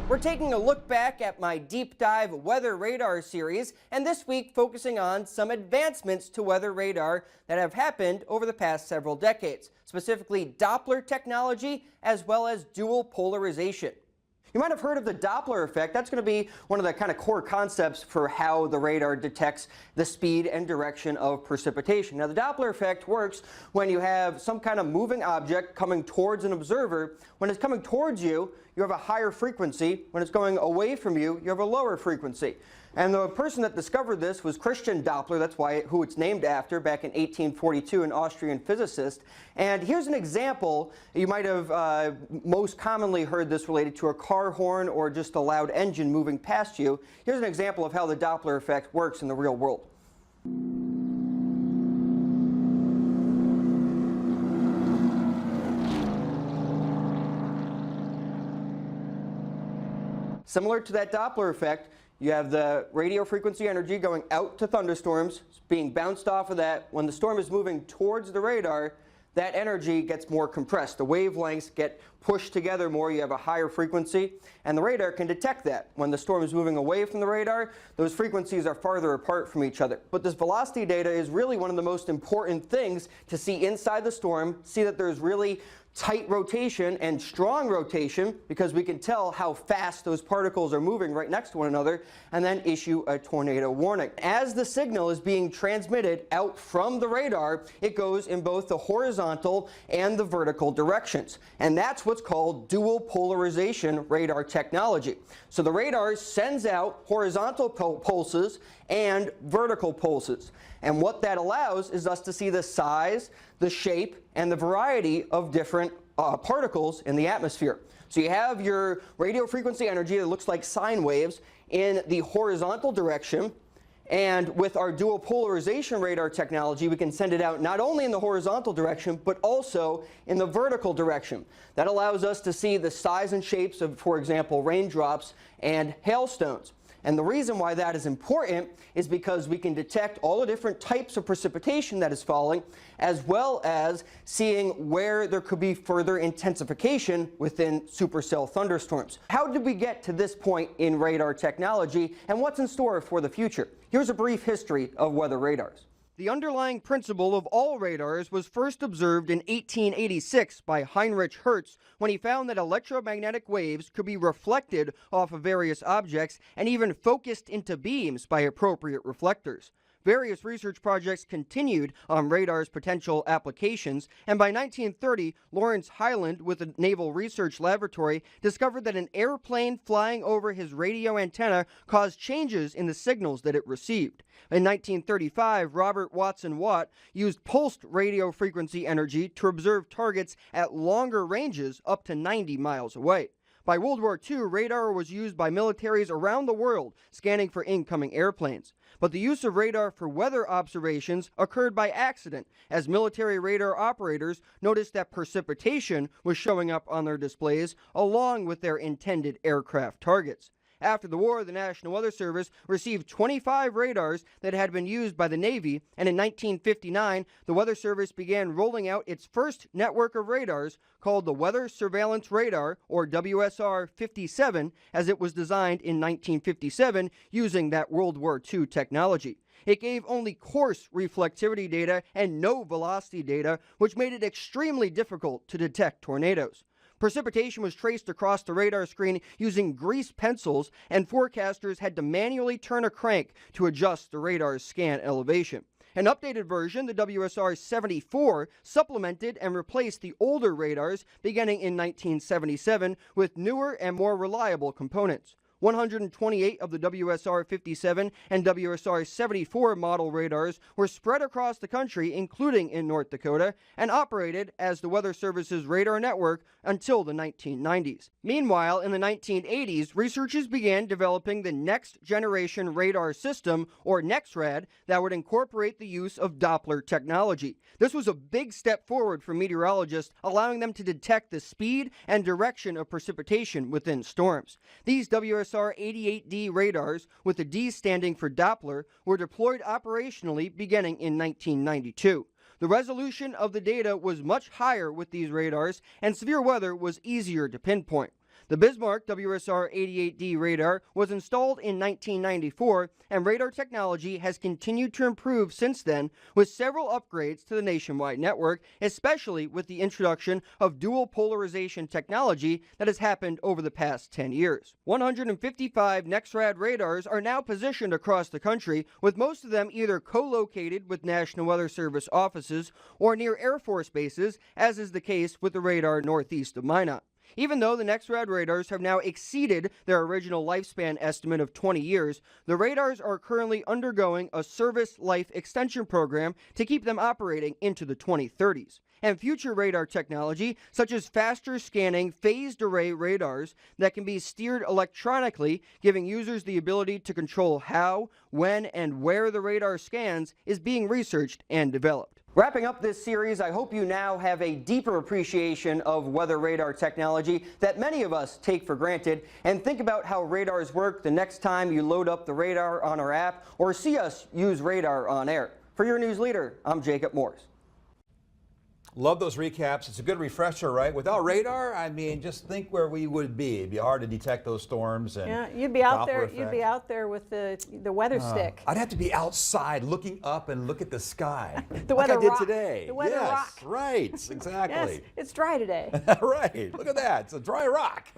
We're taking a look back at my deep dive weather radar series, and this week focusing on some advancements to weather radar that have happened over the past several decades, specifically Doppler technology as well as dual polarization. You might have heard of the Doppler effect. That's going to be one of the kind of core concepts for how the radar detects the speed and direction of precipitation. Now, the Doppler effect works when you have some kind of moving object coming towards an observer. When it's coming towards you, you have a higher frequency. When it's going away from you, you have a lower frequency. And the person that discovered this was Christian Doppler. That's who it's named after, back in 1842, an Austrian physicist. And here's an example. You might have most commonly heard this related to a car horn or just a loud engine moving past you. Here's an example of how the Doppler effect works in the real world. Similar to that Doppler effect, you have the radio frequency energy going out to thunderstorms, being bounced off of that. When the storm is moving towards the radar, that energy gets more compressed. The wavelengths get pushed together more. You have a higher frequency, and the radar can detect that. When the storm is moving away from the radar, those frequencies are farther apart from each other. But this velocity data is really one of the most important things to see inside the storm, see that there's really tight rotation and strong rotation, because we can tell how fast those particles are moving right next to one another, and then issue a tornado warning. As the signal is being transmitted out from the radar, it goes in both the horizontal and the vertical directions. And that's what's called dual polarization radar technology. So the radar sends out horizontal pulses and vertical pulses. And what that allows is us to see the size, the shape, and the variety of different particles in the atmosphere. So you have your radio frequency energy that looks like sine waves in the horizontal direction, and with our dual polarization radar technology, we can send it out not only in the horizontal direction, but also in the vertical direction. That allows us to see the size and shapes of, for example, raindrops and hailstones. And the reason why that is important is because we can detect all the different types of precipitation that is falling, as well as seeing where there could be further intensification within supercell thunderstorms. How did we get to this point in radar technology, and what's in store for the future? Here's a brief history of weather radars. The underlying principle of all radars was first observed in 1886 by Heinrich Hertz, when he found that electromagnetic waves could be reflected off of various objects and even focused into beams by appropriate reflectors. Various research projects continued on radar's potential applications, and by 1930, Lawrence Hyland with the Naval Research Laboratory discovered that an airplane flying over his radio antenna caused changes in the signals that it received. In 1935, Robert Watson Watt used pulsed radio frequency energy to observe targets at longer ranges up to 90 miles away. By World War II, radar was used by militaries around the world, scanning for incoming airplanes. But the use of radar for weather observations occurred by accident, as military radar operators noticed that precipitation was showing up on their displays along with their intended aircraft targets. After the war, the National Weather Service received 25 radars that had been used by the Navy, and in 1959, the Weather Service began rolling out its first network of radars called the Weather Surveillance Radar, or WSR-57, as it was designed in 1957 using that World War II technology. It gave only coarse reflectivity data and no velocity data, which made it extremely difficult to detect tornadoes. Precipitation was traced across the radar screen using grease pencils, and forecasters had to manually turn a crank to adjust the radar's scan elevation. An updated version, the WSR-74, supplemented and replaced the older radars beginning in 1977 with newer and more reliable components. 128 of the WSR-57 and WSR-74 model radars were spread across the country, including in North Dakota, and operated as the Weather Service's radar network until the 1990s. Meanwhile, in the 1980s, researchers began developing the Next Generation Radar System, or NEXRAD, that would incorporate the use of Doppler technology. This was a big step forward for meteorologists, allowing them to detect the speed and direction of precipitation within storms. These WSR-88D radars, with the D standing for Doppler, were deployed operationally beginning in 1992. The resolution of the data was much higher with these radars, and severe weather was easier to pinpoint. The Bismarck WSR-88D radar was installed in 1994, and radar technology has continued to improve since then with several upgrades to the nationwide network, especially with the introduction of dual-polarization technology that has happened over the past 10 years. 155 NEXRAD radars are now positioned across the country, with most of them either co-located with National Weather Service offices or near Air Force bases, as is the case with the radar northeast of Minot. Even though the NEXRAD radars have now exceeded their original lifespan estimate of 20 years, the radars are currently undergoing a service life extension program to keep them operating into the 2030s. And future radar technology, such as faster scanning phased array radars that can be steered electronically, giving users the ability to control how, when, and where the radar scans, is being researched and developed. Wrapping up this series, I hope you now have a deeper appreciation of weather radar technology that many of us take for granted, and think about how radars work the next time you load up the radar on our app or see us use radar on air. For your news leader, I'm Jacob Morse. Love those recaps. It's a good refresher, right? Without radar, I mean, just think where we would be. It'd be hard to detect those storms. And yeah, you'd be out Doppler there. effect. You'd be out there with the weather stick. I'd have to be outside, looking up and look at the sky. The like weather I did rock. today. The weather yes, rock. Right. Exactly. Yes, it's dry today. Right. Look at that. It's a dry rock.